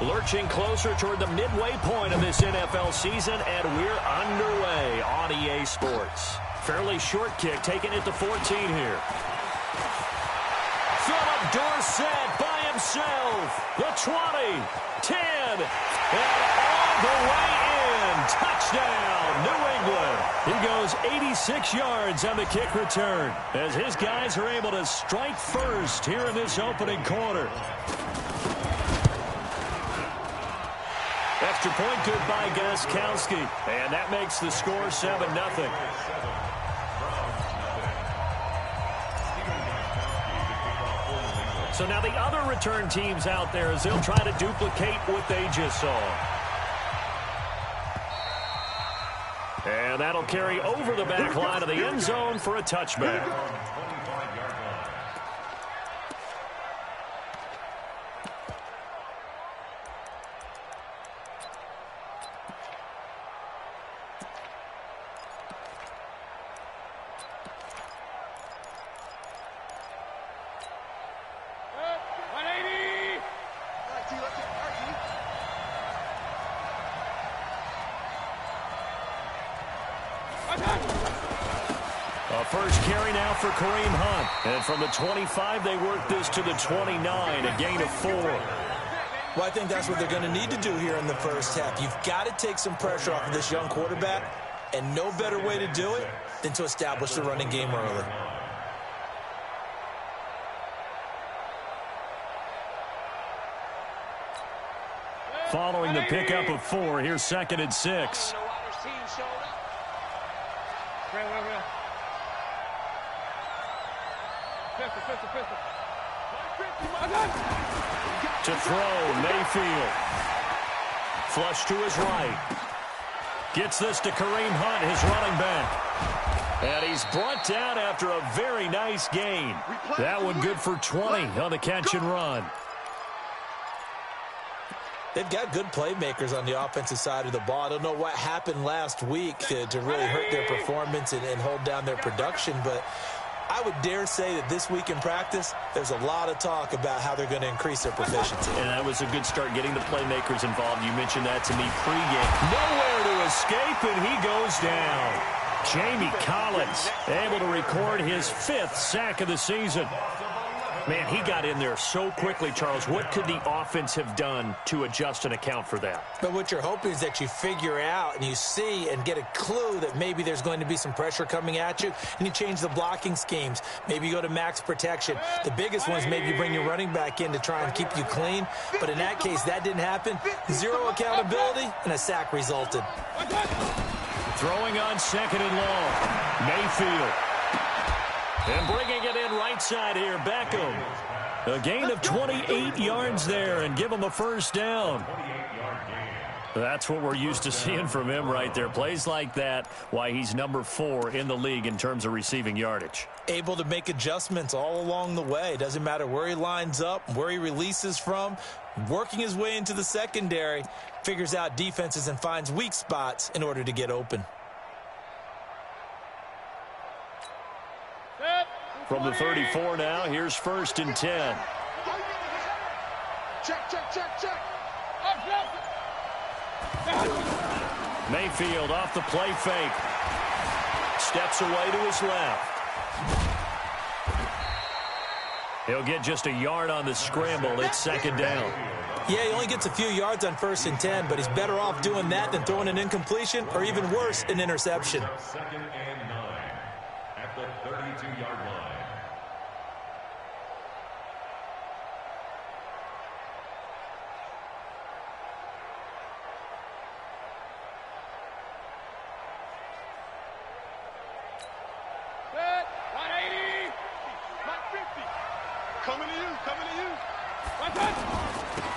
Lurching closer toward the midway point of this NFL season, and we're underway on EA Sports. Fairly short kick, taking it to 14 here. Philip Dorsett by himself. The 20, 10, and all the way in. Touchdown, New England. He goes 86 yards on the kick return as his guys are able to strike first here in this opening quarter. Extra point good by Gostkowski, and that makes the score 7-0. So now the other return teams out there as they'll try to duplicate what they just saw. And that'll carry over the back line of the end zone for a touchback. First carry now for Kareem Hunt. And from the 25, they work this to the 29, a gain of 4. Well, I think that's what they're going to need to do here in the first half. You've got to take some pressure off of this young quarterback, and no better way to do it than to establish the running game early. Following the pickup of 4, here's 2nd and 6. To throw, Mayfield. Flush to his right. Gets this to Kareem Hunt, his running back. And he's brought down after a very nice gain. That one good for 20 on the catch and run. They've got good playmakers on the offensive side of the ball. I don't know what happened last week to really hurt their performance and hold down their production, but I would dare say that this week in practice, there's a lot of talk about how they're going to increase their proficiency. And that was a good start getting the playmakers involved. You mentioned that to me pregame. Nowhere to escape, and he goes down. Jamie Collins able to record his 5th sack of the season. Man, he got in there so quickly, Charles. What could the offense have done to adjust and account for that? But what you're hoping is that you figure out and you see and get a clue that maybe there's going to be some pressure coming at you, and you change the blocking schemes. Maybe you go to max protection. The biggest one is maybe you bring your running back in to try and keep you clean. But in that case, that didn't happen. 0 accountability, and a sack resulted. Throwing on 2nd and long. Mayfield. And bringing it in right side here, Beckham. A gain of 28 yards there and give him a first down. That's what we're used to seeing from him right there. Plays like that, why he's number 4 in the league in terms of receiving yardage. Able to make adjustments all along the way. Doesn't matter where he lines up, where he releases from. Working his way into the secondary, figures out defenses and finds weak spots in order to get open. From the 34 now, here's 1st and 10. Check. Mayfield off the play fake. Steps away to his left. He'll get just a yard on the scramble. It's 2nd down. Yeah, he only gets a few yards on 1st and 10, but he's better off doing that than throwing an incompletion or even worse, an interception. 2nd and 9 at the 32-yard line.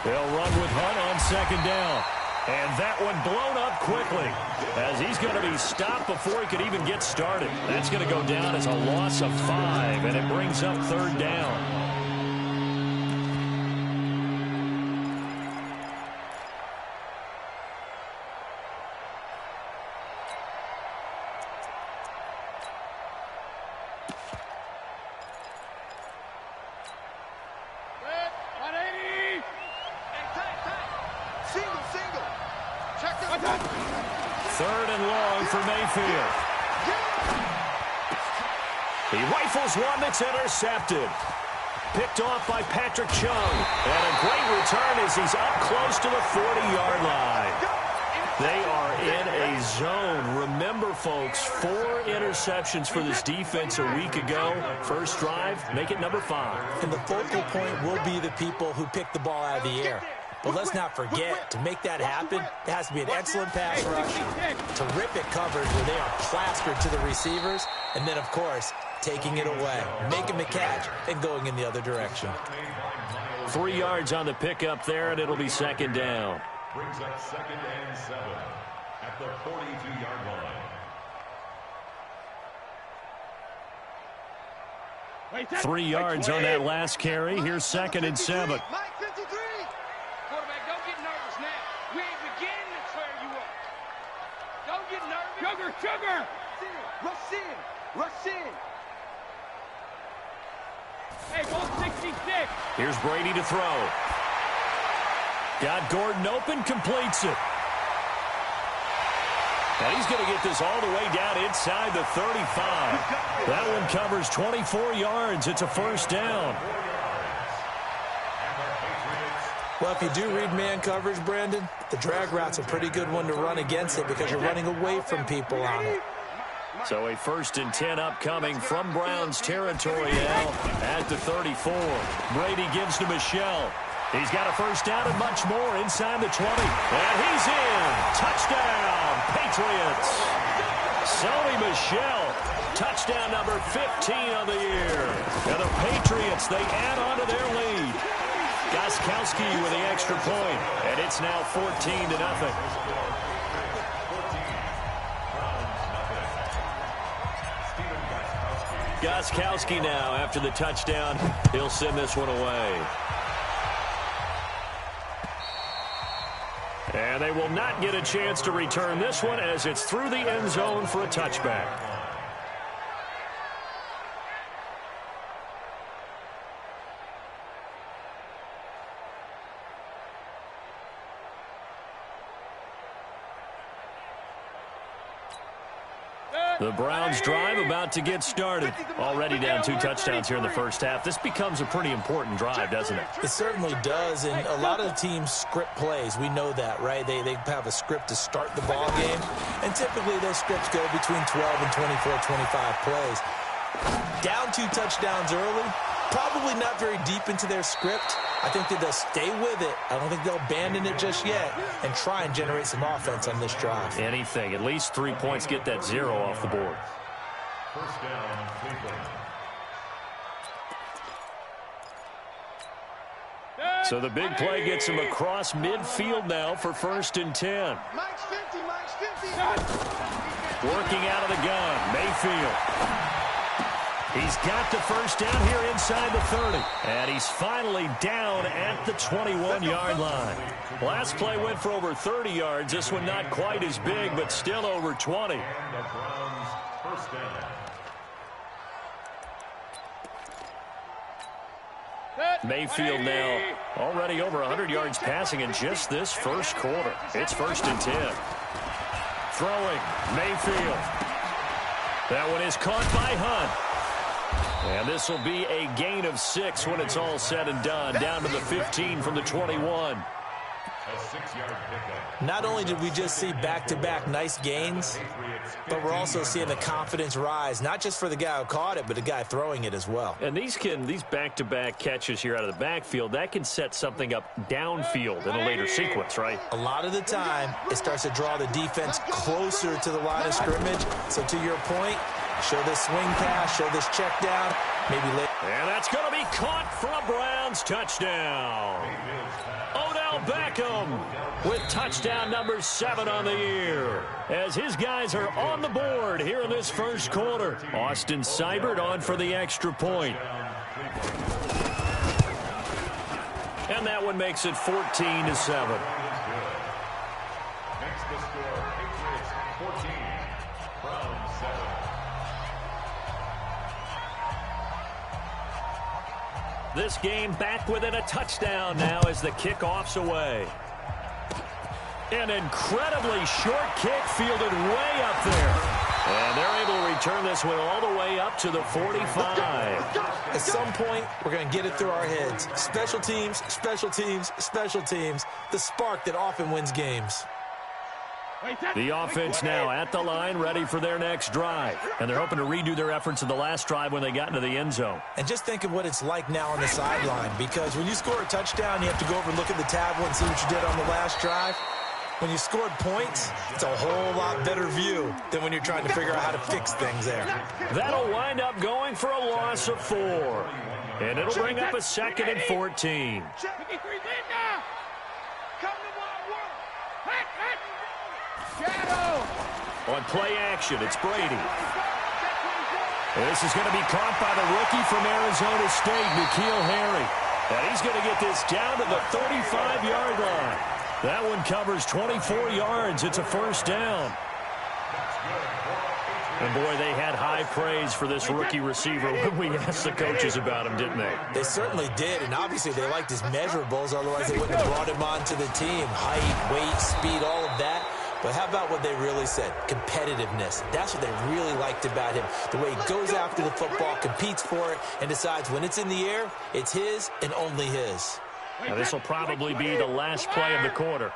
They'll run with Hunt on 2nd down. And that one blown up quickly as he's going to be stopped before he could even get started. That's going to go down as a loss of 5, and it brings up 3rd down. Third and long for Mayfield. He rifles one that's intercepted. Picked off by Patrick Chung. And a great return as he's up close to the 40-yard line. They are in a zone. Remember, folks, 4 interceptions for this defense a week ago. First drive, make it number 5. And the focal point will be the people who pick the ball out of the air. But let's not forget, to make that happen, it has to be an excellent pass rush, terrific coverage where they are plastered to the receivers, and then, of course, taking it away, making the catch, and going in the other direction. 3 yards on the pickup there, and it'll be second down. Brings up 2nd and 7 at the 42-yard line. 3 yards on that last carry. Here's 2nd and 7. Quarterback, don't get nervous now. We ain't beginning to tear you up. Don't get nervous. Sugar! Rush in. Rush in. Hey, 166. Here's Brady to throw. Got Gordon open, completes it. And he's going to get this all the way down inside the 35. That one covers 24 yards. It's a first down. Well, if you do read man coverage, Brandon, the drag route's a pretty good one to run against it because you're running away from people on it. So a 1st and 10 upcoming from Browns territory now at the 34. Brady gives to Michelle. He's got a first down and much more inside the 20. And he's in. Touchdown, Patriots. Sony Michel, touchdown number 15 on the year. And the Patriots, they add on to their lead. Gostkowski with the extra point, and it's now 14-0. Gostkowski now, after the touchdown, he'll send this one away. And they will not get a chance to return this one as it's through the end zone for a touchback. The Browns drive about to get started. Already down 2 touchdowns here in the first half. This becomes a pretty important drive, doesn't it? It certainly does, and a lot of the teams script plays. We know that, right? They have a script to start the ball game, and typically those scripts go between 12 and 24, 25 plays. Down 2 touchdowns early, probably not very deep into their script. I think that they'll stay with it. I don't think they'll abandon it just yet and try and generate some offense on this drive. Anything. At least 3 points, get that 0 off the board. First down, Cleveland. So the big play gets him across midfield now for 1st and 10. Mike's 50, Mike's 50. Working out of the gun, Mayfield. He's got the first down here inside the 30. And he's finally down at the 21-yard line. Last play went for over 30 yards. This one not quite as big, but still over 20. And the Browns' first down. Mayfield now already over 100 yards passing in just this first quarter. It's 1st and 10. Throwing, Mayfield. That one is caught by Hunt. And this will be a gain of 6 when it's all said and done. Down to the 15 from the 21. A 6-yard pickup. Not only did we just see back-to-back nice gains, but we're also seeing the confidence rise, not just for the guy who caught it, but the guy throwing it as well. And these back-to-back catches here out of the backfield, that can set something up downfield in a later sequence, right? A lot of the time, it starts to draw the defense closer to the line of scrimmage. So to your point, show this swing pass, show this check down, maybe later. And that's going to be caught for a Browns touchdown. Odell Beckham with touchdown number 7 on the year. As his guys are on the board here in this first quarter. Austin Seibert on for the extra point. And that one makes it 14-7. Makes the score Patriots 14, Browns 7. This game back within a touchdown now as the kickoff's away. An incredibly short kick fielded way up there. And they're able to return this one all the way up to the 45. At some point, we're going to get it through our heads. Special teams, special teams, special teams. The spark that often wins games. The offense now at the line, ready for their next drive. And they're hoping to redo their efforts in the last drive when they got into the end zone. And just think of what it's like now on the sideline, because when you score a touchdown, you have to go over and look at the tablet and see what you did on the last drive. When you scored points, it's a whole lot better view than when you're trying to figure out how to fix things there. That'll wind up going for a loss of 4. And it'll bring up a 2nd and 14. On play action, it's Brady. This is going to be caught by the rookie from Arizona State, N'Keal Harry. And he's going to get this down to the 35-yard line. That one covers 24 yards. It's a first down. And, boy, they had high praise for this rookie receiver when we asked the coaches about him, didn't they? They certainly did, and obviously they liked his measurables. Otherwise, they wouldn't have brought him onto the team. Height, weight, speed, all of that. But how about what they really said? Competitiveness. That's what they really liked about him. The way he goes after the football, competes for it, and decides when it's in the air, it's his and only his. Now, this will probably be the last play of the quarter.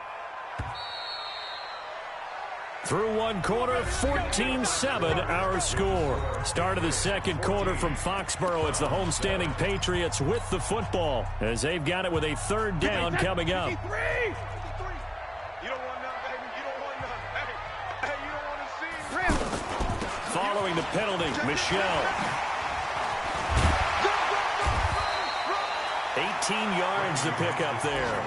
Through one quarter, 14-7 our score. Start of the second quarter from Foxborough. It's the homestanding Patriots with the football as they've got it with a third down coming up. Following the penalty, Michel. 18 yards to pick up there.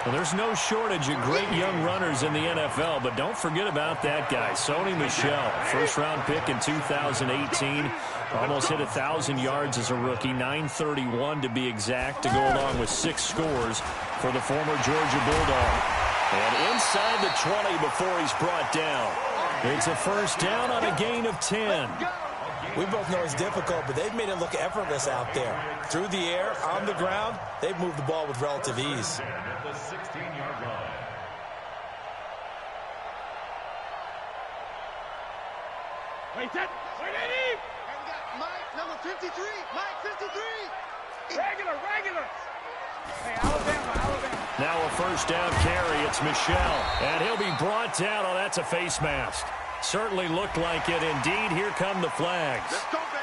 Well, there's no shortage of great young runners in the NFL, but don't forget about that guy, Sony Michel. First-round pick in 2018. Almost hit 1,000 yards as a rookie, 931 to be exact, to go along with 6 scores for the former Georgia Bulldog. And inside the 20 before he's brought down. It's a first down on a gain of 10. We both know it's difficult, but they've made it look effortless out there. Through the air, on the ground, they've moved the ball with relative ease. At the 16-yard line. Wait, that. Wait, Eddie! And we got Mike, number 53. Mike, 53. Regular. Hey, Alabama. Now a first down carry. It's Michel. And he'll be brought down. Oh, that's a face mask. Certainly looked like it. Indeed, here come the flags.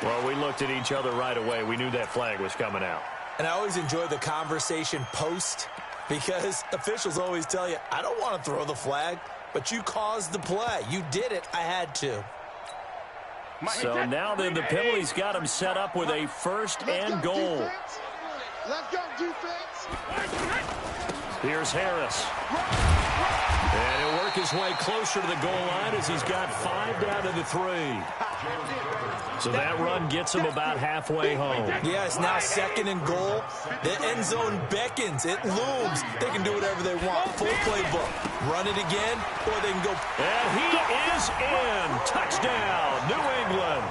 Well, we looked at each other right away. We knew that flag was coming out. And I always enjoy the conversation post, because officials always tell you, I don't want to throw the flag, but you caused the play. You did it. I had to. So now then, the penalty's got him set up with a first and goal. Let's go, defense. Here's Harris. And he'll work his way closer to the goal line as he's got 5 down to the 3. So that run gets him about halfway home. Yeah, it's now 2nd and goal. The end zone beckons. It looms. They can do whatever they want. Full playbook. Run it again, or they can go. And he is in. Touchdown, New England.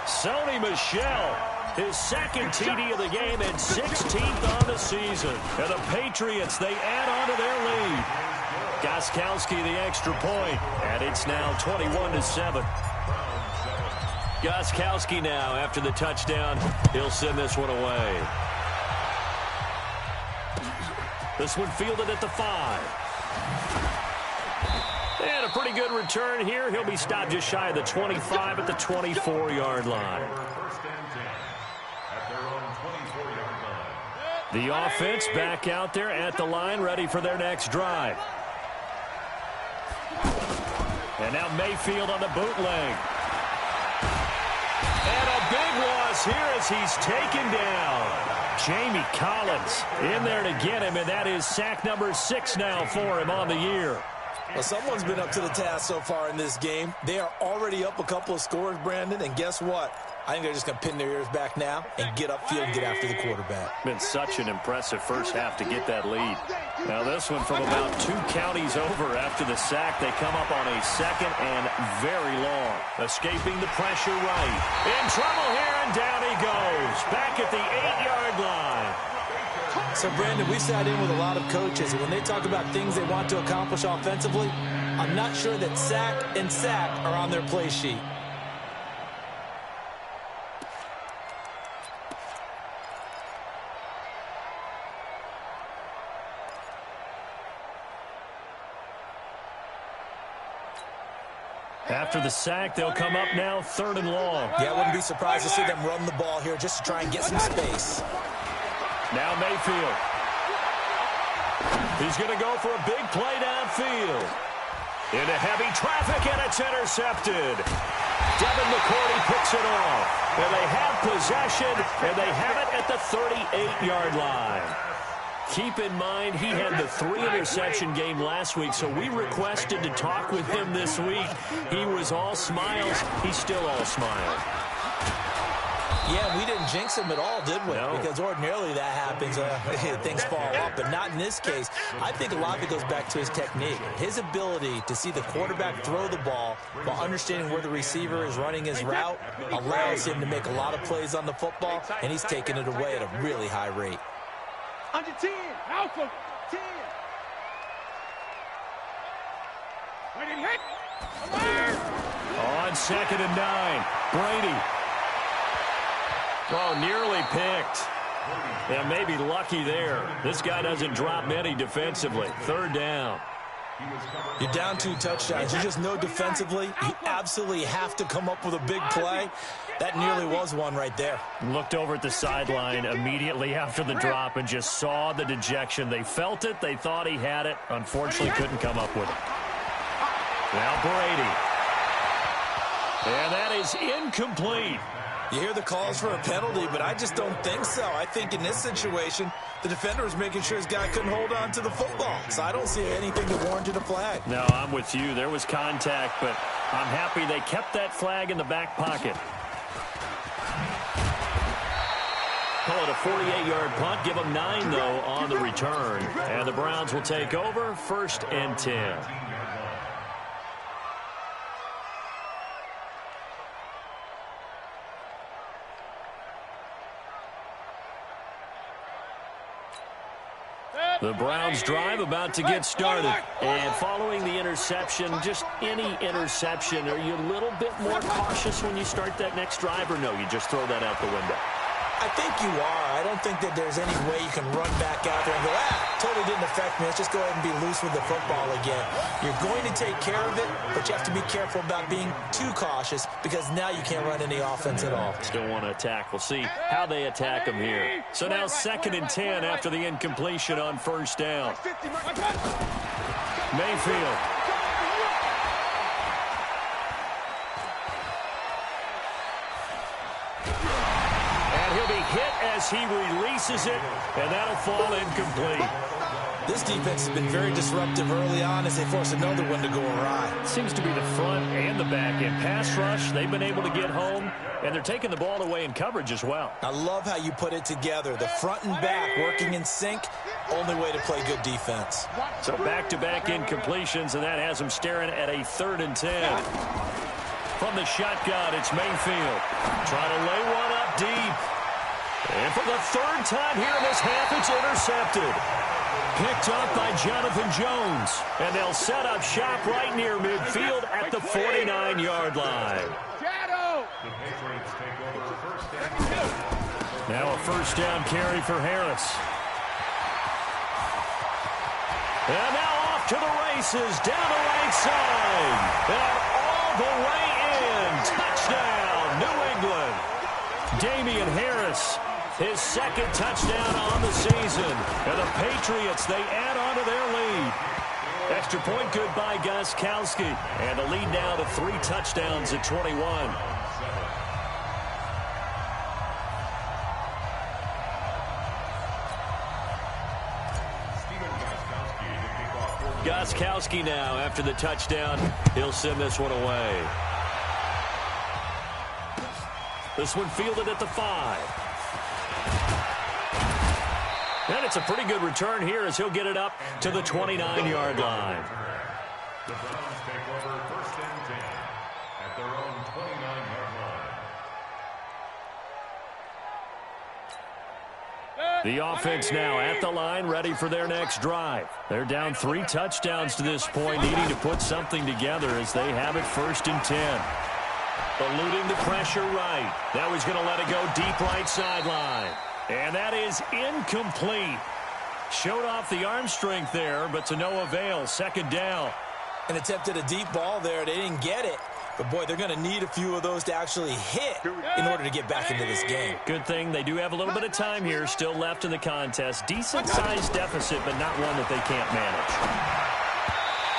Sony Michel, his 2nd TD of the game and 16th on the season. And the Patriots, they add on to their lead. Gostkowski the extra point, and it's now 21-7. Gostkowski now, after the touchdown, he'll send this one away. This one fielded at the 5. And a pretty good return here. He'll be stopped just shy of the 25 at the 24-yard line. The offense back out there at the line, ready for their next drive. And now Mayfield on the bootleg. And a big loss here as he's taken down. Jamie Collins in there to get him, and that is sack number 6 now for him on the year. Well, someone's been up to the task so far in this game. They are already up a couple of scores, Brandon, and guess what? I think they're just going to pin their ears back now and get upfield and get after the quarterback. Been such an impressive first half to get that lead. Now this one from about 2 counties over after the sack. They come up on a 2nd and very long. Escaping the pressure right. In trouble here, and down he goes. Back at the 8-yard line. So, Brandon, we sat in with a lot of coaches, and when they talk about things they want to accomplish offensively, I'm not sure that sack and sack are on their play sheet. After the sack, they'll come up now 3rd and long. Yeah, I wouldn't be surprised to see them run the ball here just to try and get some space. Now Mayfield. He's going to go for a big play downfield. Into heavy traffic, and it's intercepted. Devin McCourty picks it off. And they have possession, and they have it at the 38-yard line. Keep in mind, he had the 3-interception game last week, so we requested to talk with him this week. He was all smiles. He's still all smiles. Yeah, we didn't jinx him at all, did we? No. Because ordinarily that happens, things fall off, but not in this case. I think a lot of it goes back to his technique. His ability to see the quarterback throw the ball while understanding where the receiver is running his route allows him to make a lot of plays on the football, and he's taking it away at a really high rate. Under 10. Alpha. 10. Wait and hit. On 2nd and 9, Brady. Oh, nearly picked. Yeah, maybe lucky there. This guy doesn't drop many defensively. 3rd down. You're down 2 touchdowns. You just know defensively you absolutely have to come up with a big play. That nearly was one right there. Looked over at the sideline immediately after the drop and just saw the dejection. They felt it. They thought he had it. Unfortunately, couldn't come up with it. Now Brady. And that is incomplete. You hear the calls for a penalty, but I just don't think so. I think in this situation, the defender was making sure his guy couldn't hold on to the football. So I don't see anything that warranted a flag. No, I'm with you. There was contact, but I'm happy they kept that flag in the back pocket. Call it a 48-yard punt. Give them 9, though, on the return. And the Browns will take over 1st and 10. The Browns drive about to get started. And following the interception, just any interception, are you a little bit more cautious when you start that next drive, or no, you just throw that out the window? I think you are. I don't think that there's any way you can run back out there and go, totally didn't affect me. Let's just go ahead and be loose with the football again. You're going to take care of it, but you have to be careful about being too cautious because now you can't run any offense at all. Still want to attack. We'll see how they attack them here. So now 2nd and 10 after the incompletion on 1st down. Mayfield. Hit as he releases it, and that'll fall incomplete. This defense has been very disruptive early on as they force another one to go awry. Seems to be the front and the back end. Pass rush, they've been able to get home, and they're taking the ball away in coverage as well. I love how you put it together. The front and back working in sync, only way to play good defense. So back-to-back incompletions, and that has them staring at a 3rd and 10. From the shotgun, it's Mayfield. Trying to lay one up deep. And for the 3rd time here in this half, it's intercepted. Picked up by Jonathan Jones. And they'll set up shop right near midfield at the 49-yard line. Now a 1st down carry for Harris. And now off to the races, down the right side. And all the way in. Touchdown, New England. Damian Harris, his 2nd touchdown on the season. And the Patriots, they add on to their lead. Extra point good by Gostkowski. And the lead now to 3 touchdowns at 21. Gostkowski now after the touchdown. He'll send this one away. This one fielded at the 5. And it's a pretty good return here as he'll get it up to the 29-yard line. The Browns take over 1st and 10 at their own 29-yard line. The offense now at the line, ready for their next drive. They're down 3 touchdowns to this point, needing to put something together as they have it 1st and 10. Eluding the pressure right. Now he's going to let it go deep right sideline. And that is incomplete. Showed off the arm strength there, but to no avail. 2nd down. And attempted a deep ball there. They didn't get it. But, boy, they're going to need a few of those to actually hit in order to get back into this game. Good thing they do have a little bit of time here still left in the contest. Decent-sized deficit, but not one that they can't manage.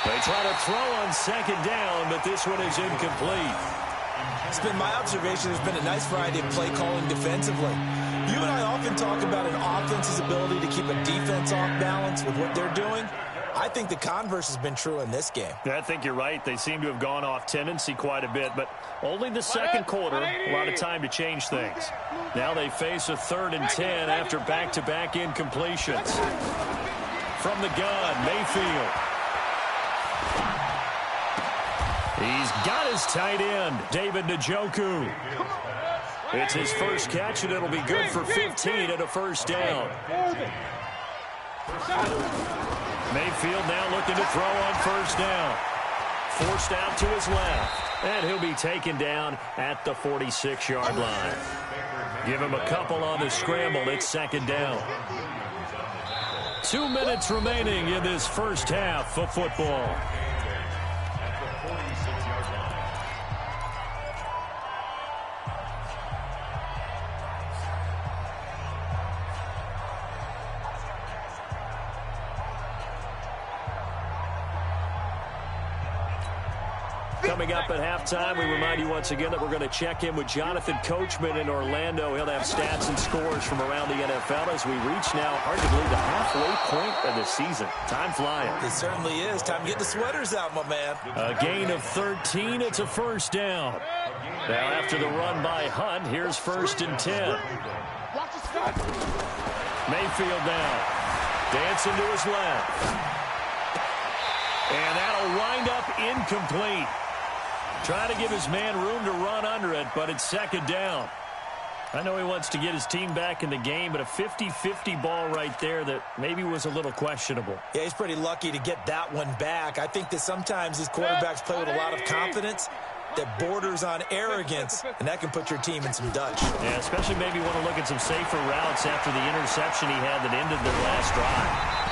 They try to throw on 2nd down, but this one is incomplete. It's been my observation there's been a nice variety of play calling defensively. You and I often talk about an offense's ability to keep a defense off balance with what they're doing. I think the converse has been true in this game. I think you're right. They seem to have gone off tendency quite a bit, but only the 2nd quarter, a lot of time to change things. Now they face a 3rd and 10 after back-to-back incompletions. From the gun, Mayfield. He's got his tight end, David Njoku. It's his first catch, and it'll be good for 15 and a 1st down. Mayfield now looking to throw on 1st down. Forced out to his left, and he'll be taken down at the 46-yard line. Give him a couple on the scramble. It's 2nd down. 2 minutes remaining in this first half of football. Coming up at halftime, we remind you once again that we're going to check in with Jonathan Coachman in Orlando. He'll have stats and scores from around the NFL as we reach now arguably the halfway point of the season. Time flying. It certainly is. Time to get the sweaters out, my man. A gain of 13. It's a 1st down. Now after the run by Hunt, here's 1st and 10. Mayfield now. Dancing to his left. And that'll wind up incomplete. Trying to give his man room to run under it, but it's 2nd down. I know he wants to get his team back in the game, but a 50-50 ball right there that maybe was a little questionable. Yeah, he's pretty lucky to get that one back. I think that sometimes these quarterbacks play with a lot of confidence that borders on arrogance, and that can put your team in some Dutch. Yeah, especially maybe want to look at some safer routes after the interception he had that ended their last drive.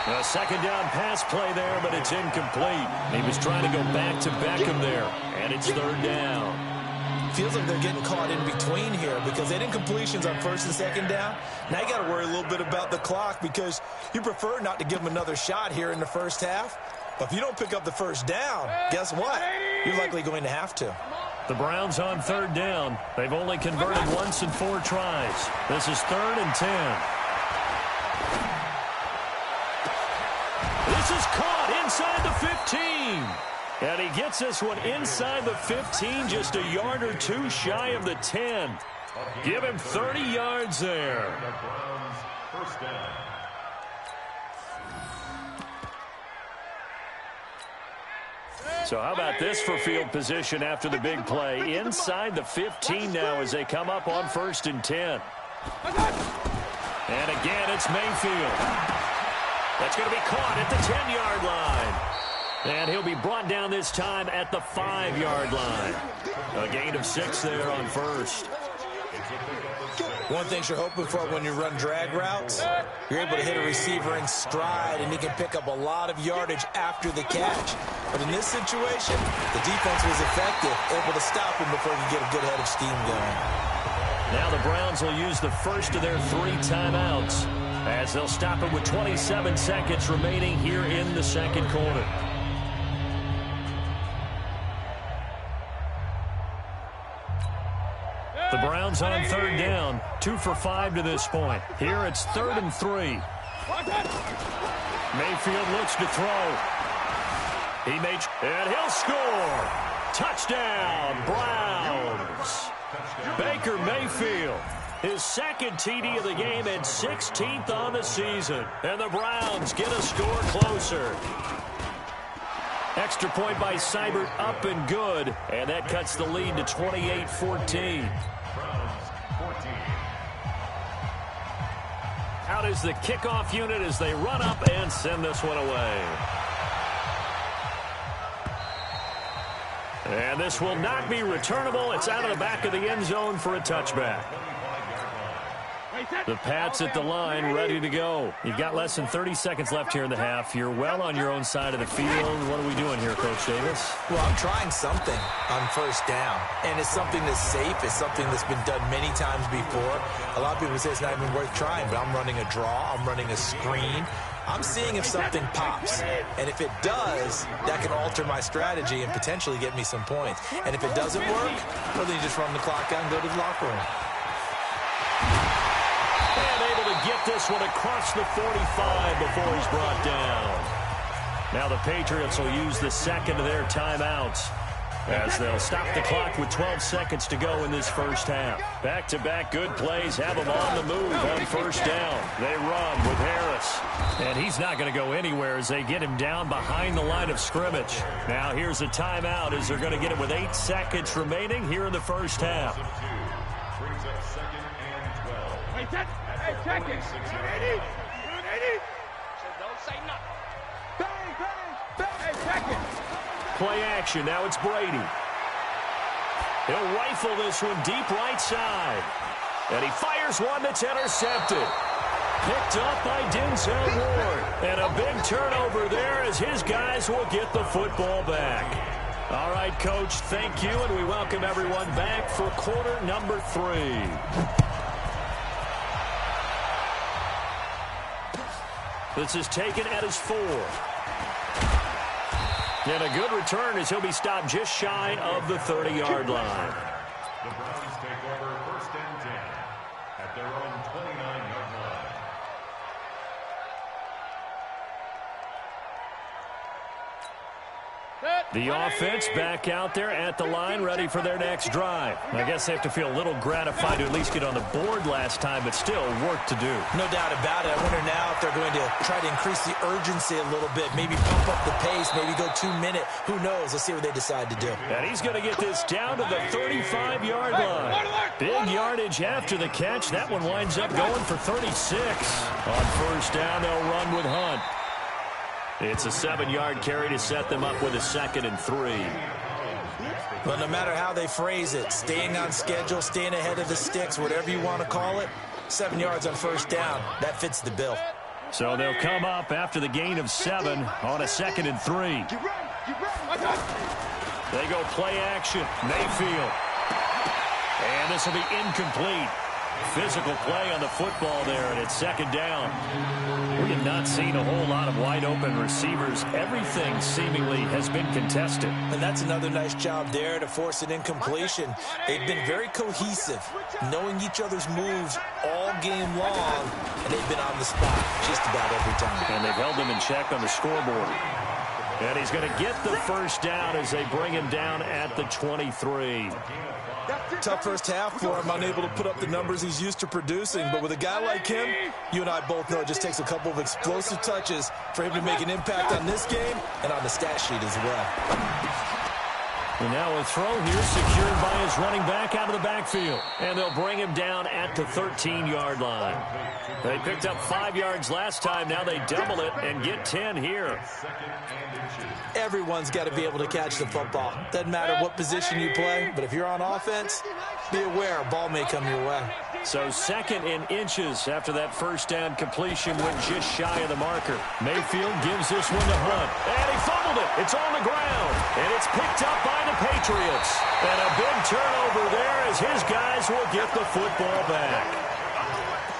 A 2nd down pass play there, but it's incomplete. He was trying to go back to Beckham there, and it's 3rd down. Feels like they're getting caught in between here because they had incompletions on 1st and 2nd down. Now you got to worry a little bit about the clock because you prefer not to give them another shot here in the first half. But if you don't pick up the 1st down, guess what? You're likely going to have to. The Browns on 3rd down. They've only converted once in 4 tries. This is 3rd and 10. This is caught inside the 15. And he gets this one inside the 15, just a yard or 2 shy of the 10. Give him 30 yards there. So how about this for field position after the big play? Inside the 15 now as they come up on 1st and 10. And again, it's Mayfield. That's going to be caught at the 10-yard line. And he'll be brought down this time at the 5-yard line. A gain of 6 there on 1st. One thing you're hoping for when you run drag routes, you're able to hit a receiver in stride, and he can pick up a lot of yardage after the catch. But in this situation, the defense was effective, able to stop him before he could get a good head of steam going. Now the Browns will use the first of their 3 timeouts as they'll stop it with 27 seconds remaining here in the 2nd quarter. The Browns on 3rd down, 2 for 5 to this point. Here it's 3rd and 3. Mayfield looks to throw. And he'll score. Touchdown, Browns. Baker Mayfield, his 2nd TD of the game and 16th on the season. And the Browns get a score closer. Extra point by Seibert up and good. And that cuts the lead to 28-14. Out is the kickoff unit as they run up and send this one away. And this will not be returnable. It's out of the back of the end zone for a touchback. The Pats at the line, ready to go. You've got less than 30 seconds left here in the half. You're well on your own side of the field. What are we doing here, Coach Davis? Well, I'm trying something on first down, and it's something that's safe. It's something that's been done many times before. A lot of people say it's not even worth trying, but I'm running a draw. I'm running a screen. I'm seeing if something pops, and if it does, that can alter my strategy and potentially get me some points. And if it doesn't work, well, then you just run the clock out and go to the locker room. And able to get this one across the 45 before he's brought down. Now the Patriots will use the second of their timeouts as they'll stop the clock with 12 seconds to go in this first half. Back-to-back good plays have them on the move on first down. They run with Harris. And he's not going to go anywhere as they get him down behind the line of scrimmage. Now here's a timeout as they're going to get it with 8 seconds remaining here in the first half. Brings up 2nd and 12. Hey, check it. 180. 180. So don't say nothing. Bang, bang, bang. Hey, check it. Play action. Now it's Brady. He'll rifle this one deep right side. And he fires one that's intercepted. Picked up by Denzel Ward. And a big turnover there as his guys will get the football back. All right, Coach, thank you, and we welcome everyone back for quarter number 3. This is taken at his 4. And a good return as he'll be stopped just shy of the 30-yard line. The Browns take over 1st and 10 at their own 29-yard line. The offense back out there at the line, ready for their next drive. I guess they have to feel a little gratified to at least get on the board last time, but still work to do. No doubt about it. I wonder now if they're going to try to increase the urgency a little bit, maybe pump up the pace, maybe go 2-minute. Who knows? Let's see what they decide to do. And he's going to get this down to the 35-yard line. Big yardage after the catch. That one winds up going for 36. On first down, they'll run with Hunt. It's a 7-yard carry to set them up with a 2nd and 3. Well, no matter how they phrase it, staying on schedule, staying ahead of the sticks, whatever you want to call it, 7 yards on first down, that fits the bill. So they'll come up after the gain of 7 on a 2nd and 3. They go play action. Mayfield. And this will be incomplete. Physical play on the football there, and it's 2nd down. We have not seen a whole lot of wide-open receivers. Everything seemingly has been contested. And that's another nice job there to force an incompletion. They've been very cohesive, knowing each other's moves all game long, and they've been on the spot just about every time. And they've held them in check on the scoreboard. And he's going to get the first down as they bring him down at the 23. Tough first half for him, unable to put up the numbers he's used to producing. But with a guy like him, you and I both know it just takes a couple of explosive touches for him to make an impact on this game and on the stat sheet as well. And now a throw here secured by his running back out of the backfield. And they'll bring him down at the 13-yard line. They picked up 5 yards last time. Now they double it and get 10 here. Everyone's got to be able to catch the football. Doesn't matter what position you play, but if you're on offense, be aware a ball may come your way. So 2nd and inches after that first down completion went just shy of the marker. Mayfield gives this one to Hunt. And he fumbled it. It's on the ground. And it's picked up by the Patriots. And a big turnover there as his guys will get the football back.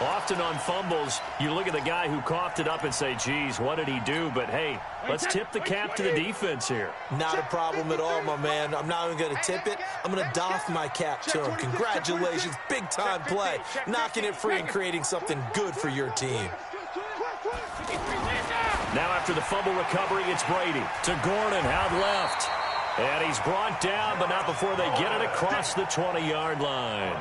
Often on fumbles, you look at the guy who coughed it up and say, geez, what did he do? But, hey, let's tip the cap to the defense here. Not a problem at all, my man. I'm not even going to tip it. I'm going to doff my cap to him. Congratulations. Big-time play. Knocking it free and creating something good for your team. Now after the fumble recovery, it's Brady to Gordon out left. And he's brought down, but not before they get it across the 20-yard line.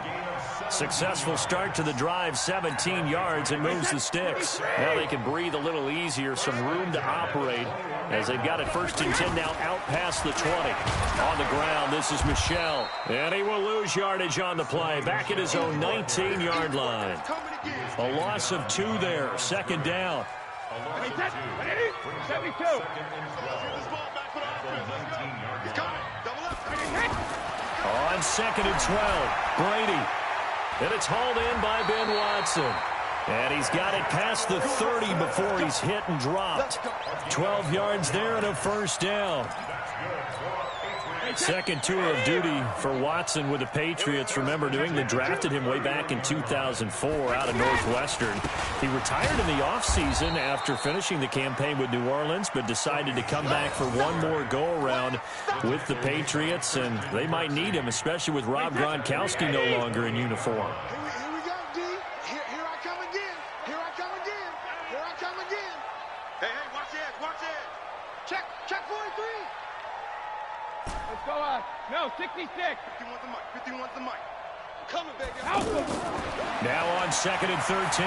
Successful start to the drive, 17 yards, and moves the sticks. Now they can breathe a little easier, some room to operate as they've got it 1st and 10 now out past the 20. On the ground, this is Michel. And he will lose yardage on the play, back at his own 19-yard line. A loss of 2 there, 2nd down. 72. On 2nd and 12, Brady. And it's hauled in by Ben Watson. And he's got it past the 30 before he's hit and dropped. 12 yards there and a 1st down. 2nd tour of duty for Watson with the Patriots. Remember, New England drafted him way back in 2004 out of Northwestern. He retired in the offseason after finishing the campaign with New Orleans, but decided to come back for one more go-around with the Patriots, and they might need him, especially with Rob Gronkowski no longer in uniform. Here we go, D. Here I come again. Here I come again. Here I come again. Hey, watch the edge, watch the edge. Check 43. Let's go out. No, 66. 51's the mic. Coming, baby. Now on 2nd and 13.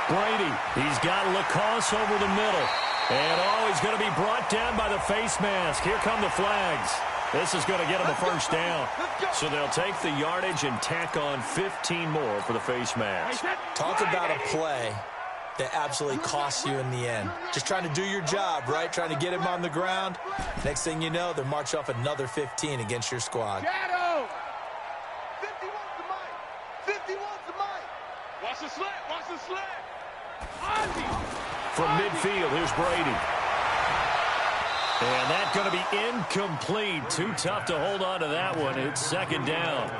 Brady, he's got Lacoste over the middle. And, he's going to be brought down by the face mask. Here come the flags. This is going to get him a 1st down. So they'll take the yardage and tack on 15 more for the face mask. Talk about a play that absolutely costs you in the end. Just trying to do your job, right? Trying to get him on the ground. Next thing you know, they're march off another 15 against your squad. Shadow! 51's the mic. 51's the mic. Watch the slant. Watch the slant. Ozzy. From midfield, here's Brady. And that's going to be incomplete. Too tough to hold on to that one. It's 2nd down.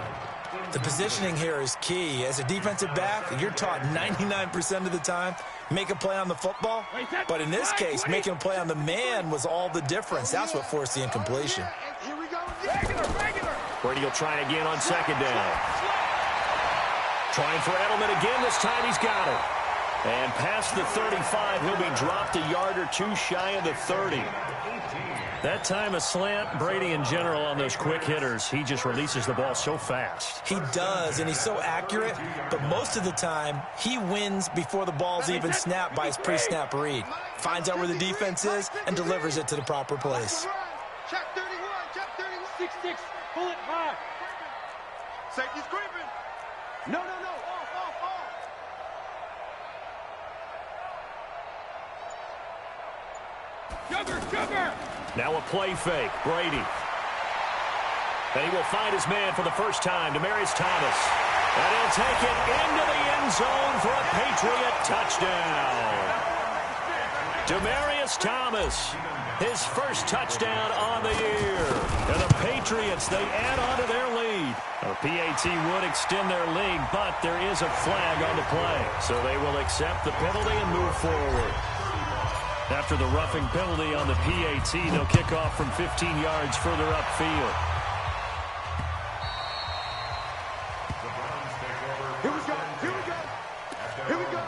The positioning here is key. As a defensive back, you're taught 99% of the time, make a play on the football. But in this case, making a play on the man was all the difference. That's what forced the incompletion. Here we go again. Regular. Brady will try again on 2nd down. Trying for Edelman again. This time he's got it. And past the 35, he'll be dropped a yard or 2 shy of the 30. That time a slant, Brady in general on those quick hitters, he just releases the ball so fast. He does, and he's so accurate, but most of the time, he wins before the ball's even snapped by his pre-snap read. Finds out where the defense is and delivers it to the proper place. Check 31, check 31. 6-6, pull it high. Safety's creeping. No. Off. Sugar. Now a play fake, Brady. And he will find his man for the first time, Demaryius Thomas. And he'll take it into the end zone for a Patriot touchdown. Demaryius Thomas, his first touchdown on the year. And the Patriots, they add on to their lead. A PAT would extend their lead, but there is a flag on the play. So they will accept the penalty and move forward. After the roughing penalty on the PAT, they'll kick off from 15 yards further upfield. Here we go.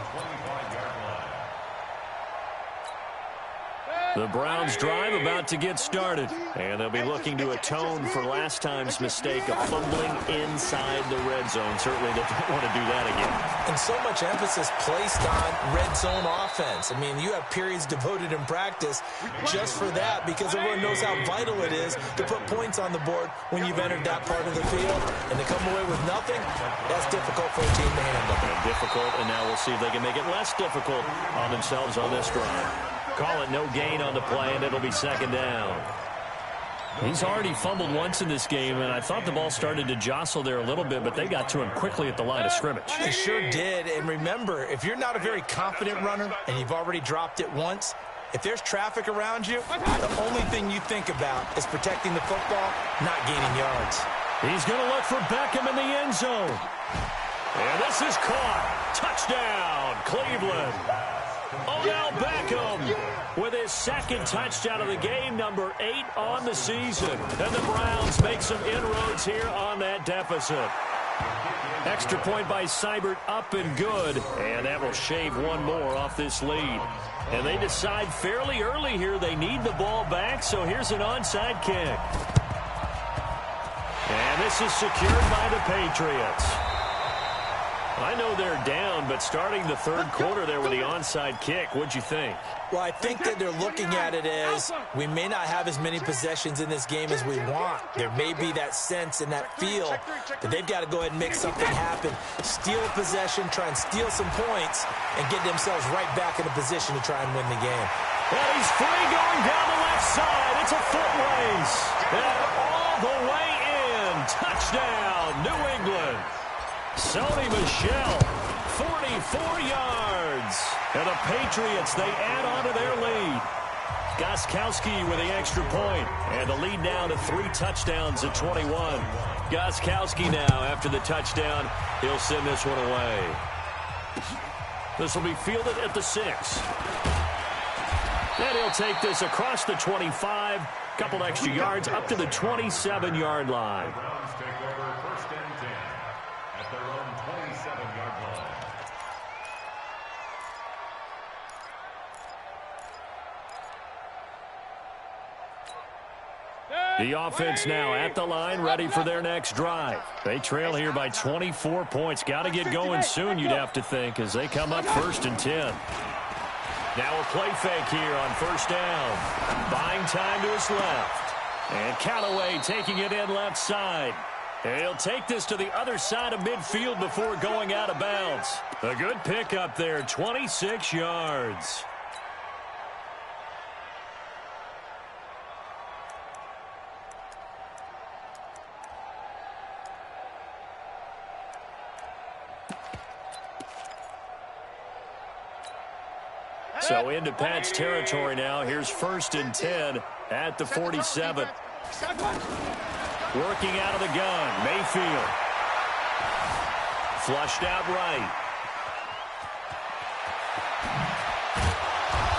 The Browns drive about to get started, and they'll be looking to atone for last time's mistake of fumbling inside the red zone. Certainly they don't want to do that again. And so much emphasis placed on red zone offense. I mean, you have periods devoted in practice just for that because everyone knows how vital it is to put points on the board when you've entered that part of the field. And to come away with nothing, that's difficult for a team to handle. Difficult, and now we'll see if they can make it less difficult on themselves on this drive. Call it no gain on the play, and it'll be 2nd down. He's already fumbled once in this game, and I thought the ball started to jostle there a little bit, but they got to him quickly at the line of scrimmage. They sure did, and remember, if you're not a very confident runner and you've already dropped it once, if there's traffic around you, the only thing you think about is protecting the football, not gaining yards. He's going to look for Beckham in the end zone. And this is caught. Touchdown, Cleveland. Odell Beckham with his 2nd touchdown of the game, number 8 on the season. And the Browns make some inroads here on that deficit. Extra point by Seibert, up and good. And that will shave one more off this lead. And they decide fairly early here they need the ball back, so here's an onside kick. And this is secured by the Patriots. I know they're down, but starting the third quarter there with the onside kick, what'd you think? Well, I think that they're looking at it as we may not have as many possessions in this game as we want. There may be that sense and that feel that they've got to go ahead and make something happen. Steal a possession, try and steal some points, and get themselves right back in a position to try and win the game. And he's free going down the left side. It's a foot race. And all the way in. Touchdown, New England. Sony Michel, 44 yards. And the Patriots, they add on to their lead. Gostkowski with the extra point. And the lead now to 3 touchdowns at 21. Gostkowski now, after the touchdown, he'll send this one away. This will be fielded at the 6. And he'll take this across the 25. Couple extra yards up to the 27-yard line. Browns take over first and 10 at their own 27-yard line. The offense now at the line, ready for their next drive. They trail here by 24 points. Got to get going soon, you'd have to think, as they come up first and 10. Now a play fake here on first down. Buying time to his left. And Callaway taking it in left side. And he'll take this to the other side of midfield before going out of bounds. A good pickup there, 26 yards. So into Pat's territory now. Here's first and 10 at the 47. Working out of the gun, Mayfield. Flushed out right.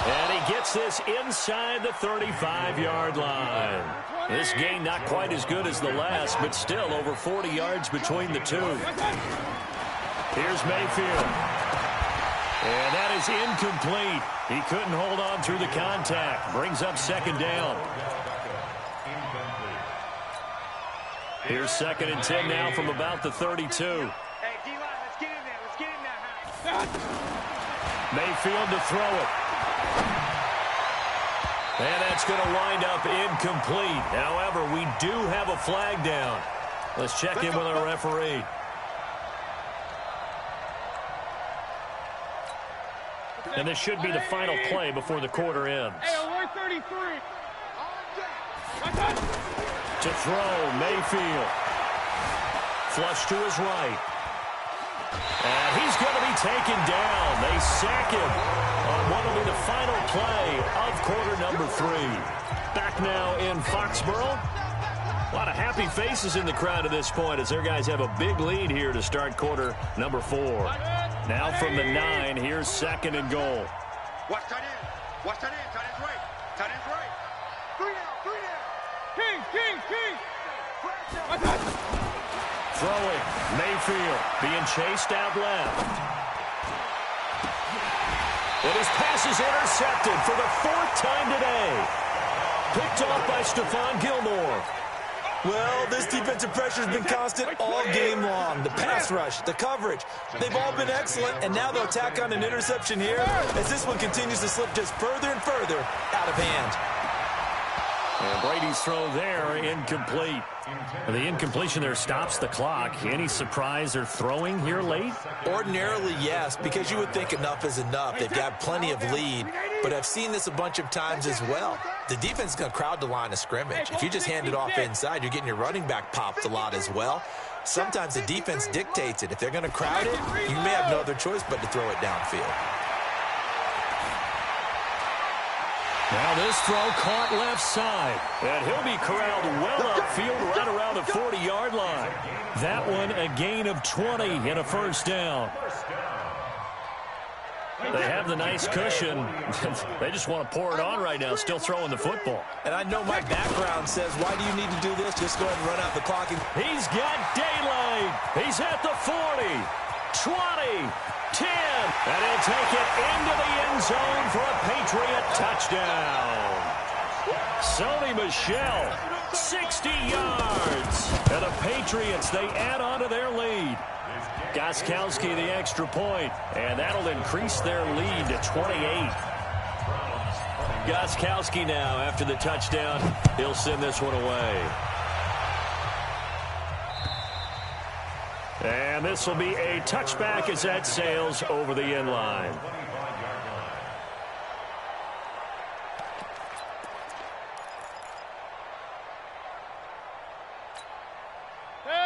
And he gets this inside the 35-yard line. This gain not quite as good as the last, but still over 40 yards between the two. Here's Mayfield. And that is incomplete. He couldn't hold on through the contact. Brings up second down. Here's second and 10 now from about the 32. Hey, D-line, let's get in there. Let's get in there. Mayfield to throw it. And that's going to wind up incomplete. However, we do have a flag down. Let's check in with our referee. And this should be the final play before the quarter ends. Hey, 133. To throw, Mayfield. Flush to his right. And he's going to be taken down. They sack him on what will be the final play of quarter number 3. Back now in Foxborough. A lot of happy faces in the crowd at this point as their guys have a big lead here to start quarter number 4. Now from the 9, here's second and goal. Watch tight end. Watch tight end. Tight end's right. Tight end's right. 3 down. 3 down. King. Throwing, Mayfield being chased out left. And his pass is intercepted for the 4th time today. Picked off by Stephon Gilmore. Well, this defensive pressure has been constant all game long. The pass rush, the coverage, they've all been excellent, and now they'll tack on an interception here as this one continues to slip just further and further out of hand. And Brady's throw there, incomplete. And the incompletion there stops the clock. Any surprise they're throwing here late? Ordinarily, yes, because you would think enough is enough. They've got plenty of lead, but I've seen this a bunch of times as well. The defense is going to crowd the line of scrimmage. If you just hand it off inside, you're getting your running back popped a lot as well. Sometimes the defense dictates it. If they're going to crowd it, you may have no other choice but to throw it downfield. Now this throw caught left side. And he'll be corralled well upfield right around the 40-yard line. That one a gain of 20 and a first down. They have the nice cushion. They just want to pour it on right now, still throwing the football. And I know my background says, why do you need to do this? Just go ahead and run out the clock. He's got daylight. He's at the 40, 20, 10. And he'll take it into the end zone for a Patriot touchdown. Sony Michel 60 yards. And the Patriots, they add on to their lead. Gostkowski the extra point, and that'll increase their lead to 28. Gostkowski now, after the touchdown, he'll send this one away. And this will be a touchback as that sails over the end line.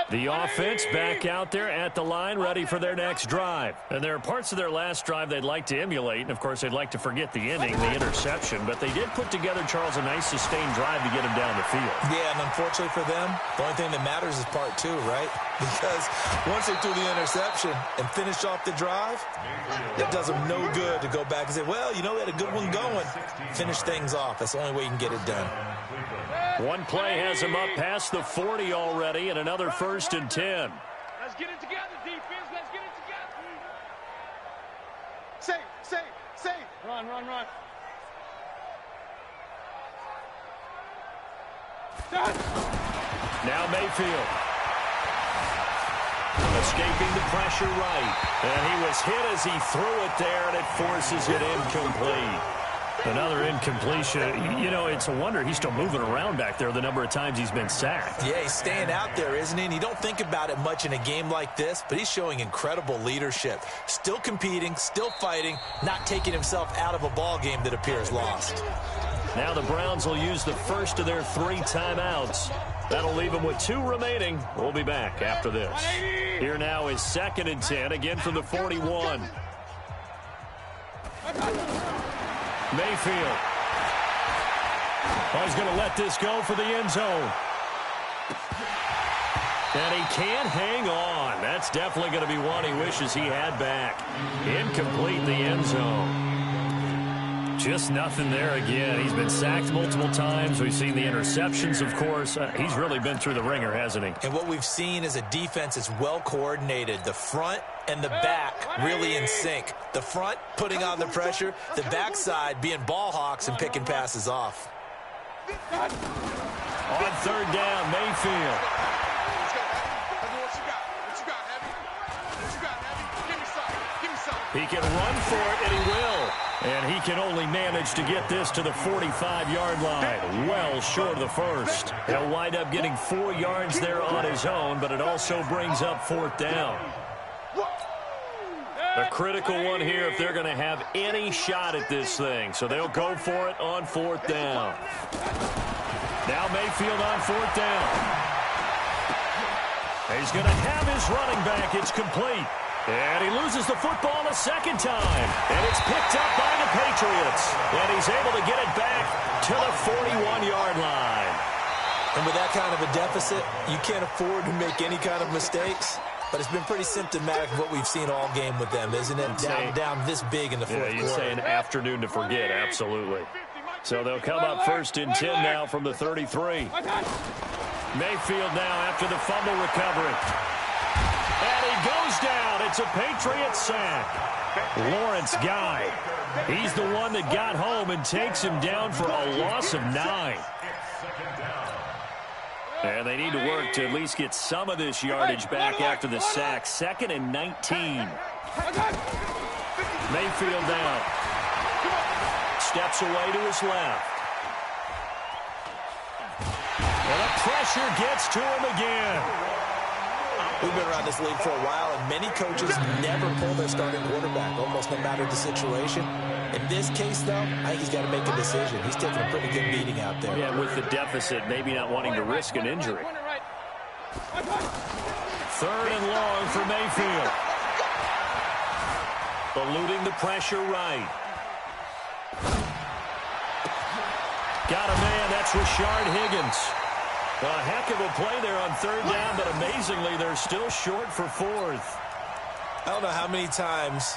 The offense back out there at the line, ready for their next drive. And there are parts of their last drive they'd like to emulate. And, of course, they'd like to forget the ending, the interception. But they did put together, Charles, a nice sustained drive to get him down the field. Yeah, and unfortunately for them, the only thing that matters is part two, right? Because once they threw the interception and finished off the drive, it does them no good to go back and say, well, you know, we had a good one going. Finish things off. That's the only way you can get it done. One play has him up past the 40 already, and another 1st and 10. Let's get it together, defense. Let's get it together. Say. Run. Now Mayfield. Escaping the pressure right. And he was hit as he threw it there, and it forces it incomplete. Another incompletion. You know, it's a wonder he's still moving around back there the number of times he's been sacked. Yeah, he's staying out there, isn't he? And you don't think about it much in a game like this, but he's showing incredible leadership. Still competing, still fighting, not taking himself out of a ball game that appears lost. Now the Browns will use the first of their 3 timeouts. That'll leave them with 2 remaining. We'll be back after this. Here now is 2nd and 10, again from the 41. Mayfield. Oh, he's going to let this go for the end zone. And he can't hang on. That's definitely going to be one he wishes he had back. Incomplete in the end zone. Just nothing there again. He's been sacked multiple times. We've seen the interceptions, of course. He's really been through the ringer, hasn't he? And what we've seen is a defense that's well coordinated. The front and the back really in sync. The front putting on the pressure. The backside being ball hawks and picking passes off. On 3rd down, Mayfield. He can run for it, and he will. And he can only manage to get this to the 45-yard line, well short of the first. He'll wind up getting 4 yards there on his own, but it also brings up 4th down. A critical one here if they're going to have any shot at this thing. So they'll go for it on 4th down. Now Mayfield on 4th down. He's going to have his running back. It's complete. And he loses the football a 2nd time. And it's picked up by the Patriots. And he's able to get it back to the 41-yard line. And with that kind of a deficit, you can't afford to make any kind of mistakes. But it's been pretty symptomatic of what we've seen all game with them, isn't it? Down this big in the 4th quarter. Yeah, you'd say an afternoon to forget, absolutely. So they'll come up 1st and 10 now from the 33. Mayfield now after the fumble recovery. And he goes down. It's a Patriots sack. Lawrence Guy. He's the one that got home and takes him down for a loss of 9. And they need to work to at least get some of this yardage back after the sack. 2nd and 19. Mayfield down. Steps away to his left. And the pressure gets to him again. We've been around this league for a while, and many coaches never pull their starting quarterback, almost no matter the situation. In this case, though, I think he's got to make a decision. He's taking a pretty good beating out there. Yeah, with the deficit, maybe not wanting to risk an injury. 3rd and long for Mayfield. Eluding the pressure right. Got a man, that's Rashard Higgins. A heck of a play there on 3rd down, but amazingly, they're still short for 4th. I don't know how many times,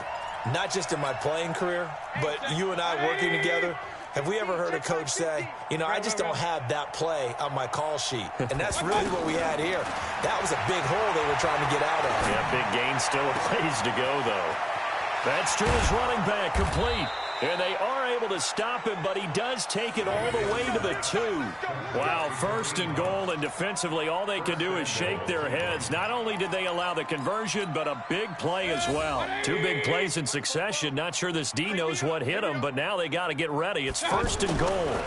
not just in my playing career, but you and I working together, have we ever heard a coach say, you know, I just don't have that play on my call sheet. And that's really what we had here. That was a big hole they were trying to get out of. Yeah, big gain, still a ways to go, though. That's to his running back, complete. And they are able to stop him, but he does take it all the way to the 2. Wow, 1st and goal, and defensively all they can do is shake their heads. Not only did they allow the conversion, but a big play as well. 2 big plays in succession. Not sure this D knows what hit him, but now they got to get ready. It's 1st and goal.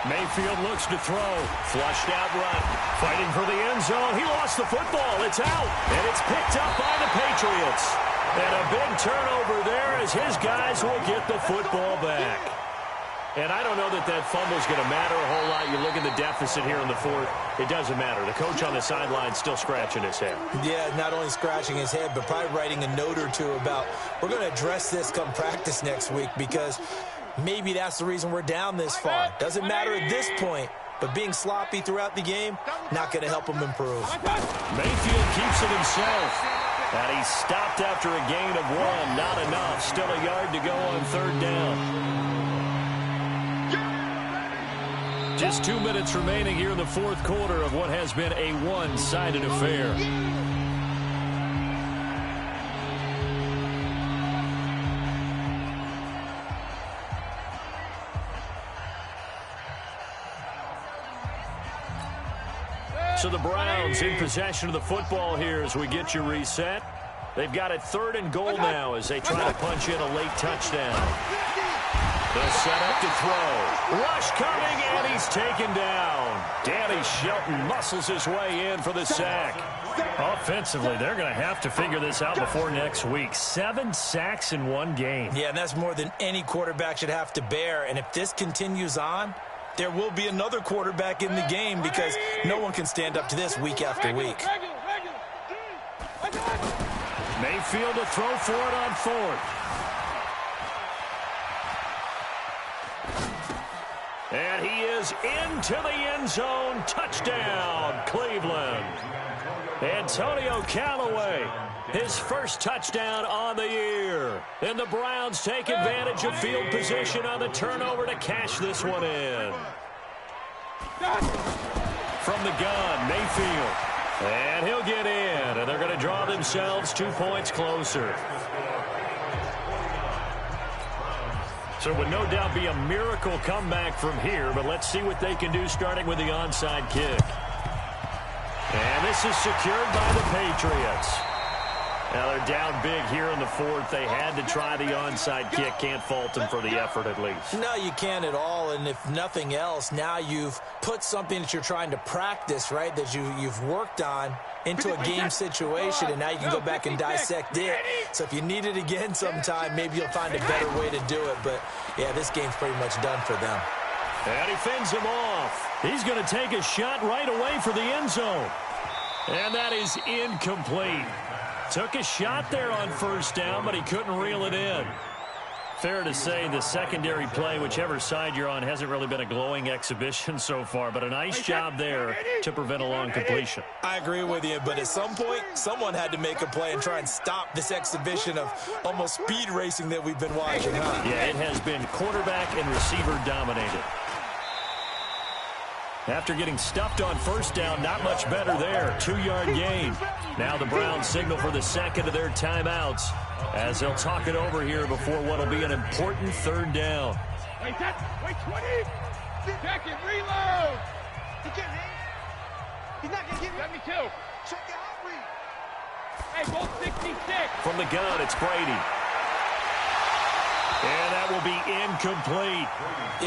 Mayfield looks to throw. Flushed out run. Fighting for the end zone. He lost the football. It's out. And it's picked up by the Patriots. And a big turnover there as his guys will get the football back. And I don't know that that fumble is going to matter a whole lot. You look at the deficit here in the 4th. It doesn't matter. The coach on the sideline still scratching his head. Yeah, not only scratching his head, but probably writing a note or two about we're going to address this come practice next week because maybe that's the reason we're down this far. Doesn't matter at this point, but being sloppy throughout the game, not going to help him improve. Mayfield keeps it himself. And he's stopped after a gain of 1. Not enough. Still a yard to go on 3rd down. Just 2 minutes remaining here in the 4th quarter of what has been a one-sided affair. So the Browns in possession of the football here as we get you reset. They've got it 3rd and goal now as they try to punch in a late touchdown. They're set up to throw. Rush coming, and he's taken down. Danny Shelton muscles his way in for the sack. Offensively, they're going to have to figure this out before next week. 7 sacks in 1 game. Yeah, and that's more than any quarterback should have to bear. And if this continues on, there will be another quarterback in the game because no one can stand up to this week after week. Mayfield to throw for it on 4th. And he is into the end zone. Touchdown, Cleveland. Antonio Callaway, his first touchdown on the year. And the Browns take advantage of field position on the turnover to cash this one in. From the gun, Mayfield. And he'll get in, and they're going to draw themselves 2 points closer. So it would no doubt be a miracle comeback from here, but let's see what they can do starting with the onside kick. And this is secured by the Patriots. Now they're down big here in the 4th. They had to try the onside kick. Can't fault them for the effort at least. No, you can't at all. And if nothing else, now you've put something that you're trying to practice, right, that you've worked on into a game situation, and now you can go back and dissect it. So if you need it again sometime, maybe you'll find a better way to do it. But, yeah, this game's pretty much done for them. And he fends him off. He's going to take a shot right away for the end zone. And that is incomplete. Took a shot there on 1st down, but he couldn't reel it in. Fair to say the secondary play, whichever side you're on, hasn't really been a glowing exhibition so far, but a nice job there to prevent a long completion. I agree with you, but at some point, someone had to make a play and try and stop this exhibition of almost speed racing that we've been watching, huh? Yeah, it has been quarterback and receiver dominated. After getting stuffed on 1st down, not much better there. 2-yard gain. Now the Browns signal for the second of their timeouts as they'll talk it over here before what will be an important 3rd down. Wait, 20. Check it, reload. He can't hang. He's not going to give me 72. Check it out, read. Hey, both 66. From the gun, it's Brady. And that will be incomplete.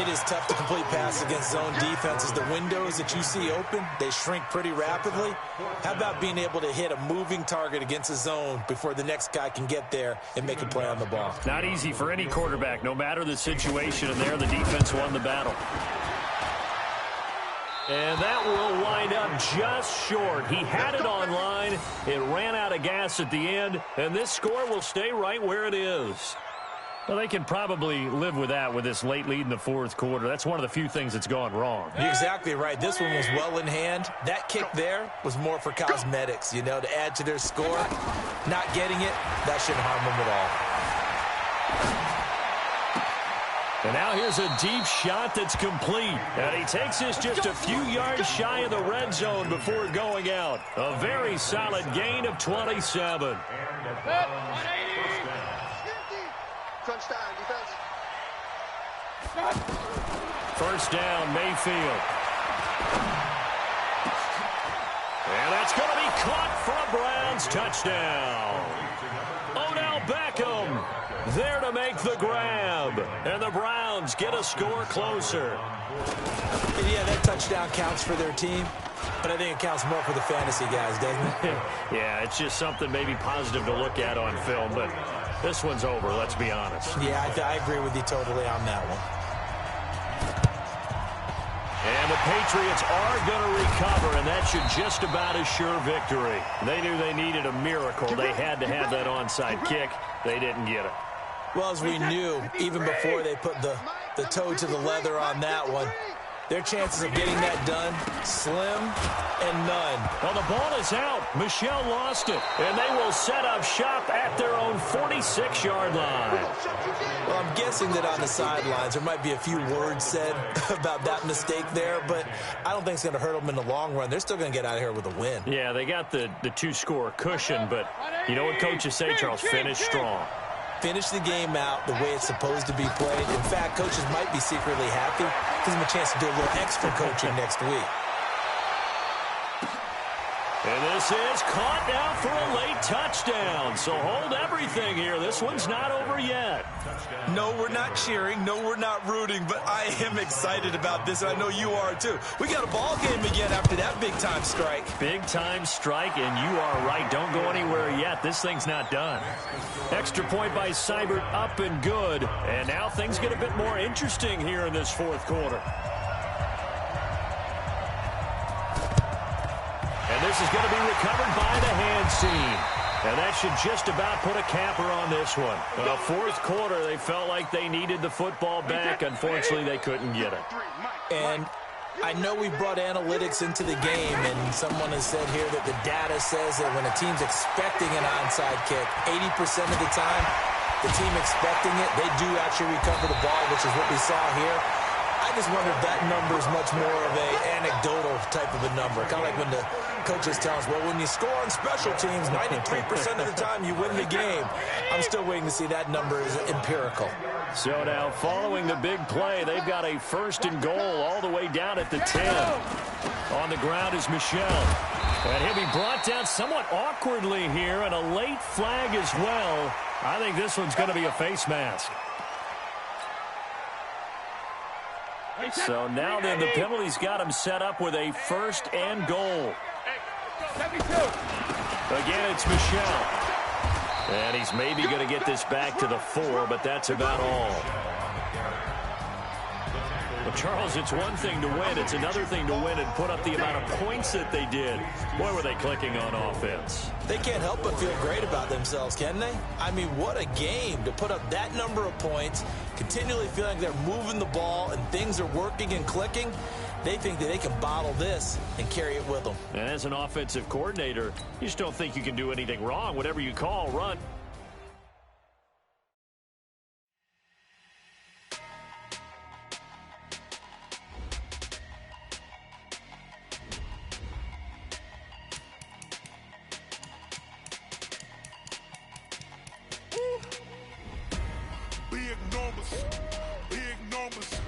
It is tough to complete passes against zone defenses. The windows that you see open, they shrink pretty rapidly. How about being able to hit a moving target against a zone before the next guy can get there and make a play on the ball? Not easy for any quarterback, no matter the situation. And there, the defense won the battle. And that will wind up just short. He had it on line. It ran out of gas at the end. And this score will stay right where it is. Well, they can probably live with that with this late lead in the 4th quarter. That's one of the few things that's gone wrong. You're exactly right. This one was well in hand. That kick there was more for cosmetics, you know, to add to their score. Not getting it, that shouldn't harm them at all. And now here's a deep shot that's complete. And he takes this just a few yards shy of the red zone before going out. A very solid gain of 27. Crunch time, defense. First down, Mayfield. And that's going to be caught for a Browns touchdown. Odell Beckham there to make the grab. And the Browns get a score closer. Yeah, that touchdown counts for their team, but I think it counts more for the fantasy guys, doesn't it? Yeah, it's just something maybe positive to look at on film, but this one's over, let's be honest. Yeah, I agree with you totally on that one. And the Patriots are going to recover, and that should just about assure victory. They knew they needed a miracle. They had to have that onside kick. They didn't get it. Well, as we knew, even before they put the toe to the leather on that one, their chances of getting that done, slim and none. Well, the ball is out. Michel lost it, and they will set up shop at their own 46-yard line. Well, I'm guessing that on the sidelines there might be a few words said about that mistake there, but I don't think it's going to hurt them in the long run. They're still going to get out of here with a win. Yeah, they got the two-score cushion, but you know what coaches say, Charles? Finish strong. Finish the game out the way it's supposed to be played. In fact, coaches might be secretly happy. Gives them a chance to do a little extra coaching next week. And this is caught now for a late touchdown. So hold everything here. This one's not over yet. No, we're not cheering. No, we're not rooting. But I am excited about this, and I know you are too. We got a ball game again after that big-time strike. Big-time strike, and you are right. Don't go anywhere yet. This thing's not done. Extra point by Seibert, up and good. And now things get a bit more interesting here in this fourth quarter. And this is going to be recovered by the hands team. And that should just about put a capper on this one. Fourth quarter, they felt like they needed the football back. Unfortunately, they couldn't get it. And I know we brought analytics into the game, and someone has said here that the data says that when a team's expecting an onside kick, 80% of the time, the team expecting it, they do actually recover the ball, which is what we saw here. I just wonder if that number is much more of an anecdotal type of a number. Kind of like when the coaches tell us, well, when you score on special teams, 93% of the time you win the game. I'm still waiting to see that number is empirical. So now following the big play, they've got a first and goal all the way down at the 10. On the ground is Michel. And he'll be brought down somewhat awkwardly here, and a late flag as well. I think this one's going to be a face mask. So now then, the penalty's got him set up with a first and goal. Again, it's Michel. And he's maybe going to get this back to the 4, but that's about all. Well, Charles, it's one thing to win. It's another thing to win and put up the amount of points that they did. Boy, were they clicking on offense. They can't help but feel great about themselves, can they? I mean, what a game to put up that number of points, continually feeling like they're moving the ball and things are working and clicking. They think that they can bottle this and carry it with them. And as an offensive coordinator, you just don't think you can do anything wrong. Whatever you call, run. Big numbers,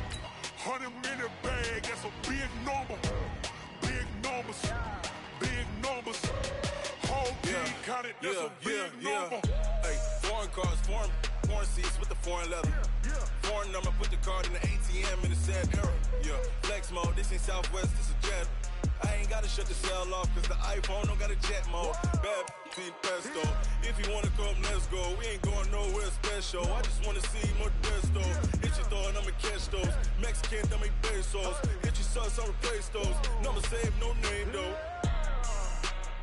100-minute bag, that's a big number. Big numbers, whole team counted, that's a big number. Hey, foreign cars, foreign seats with the foreign leather. Foreign number, put the card in the ATM in a sad era. Yeah, flex mode, this ain't Southwest, this is Jet. I ain't gotta shut the cell off, cause the iPhone don't got a jet mode. Bad team pesto, if you wanna come, let's go. We ain't going nowhere special, I just wanna see more Modesto. Hit your thought, I'ma catch those. Mexican, I'ma make pesos. Hit your sauce, I'll replace those. Number save, no name though.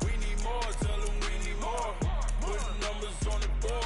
We need more, tell them we need more. Put the numbers on the board.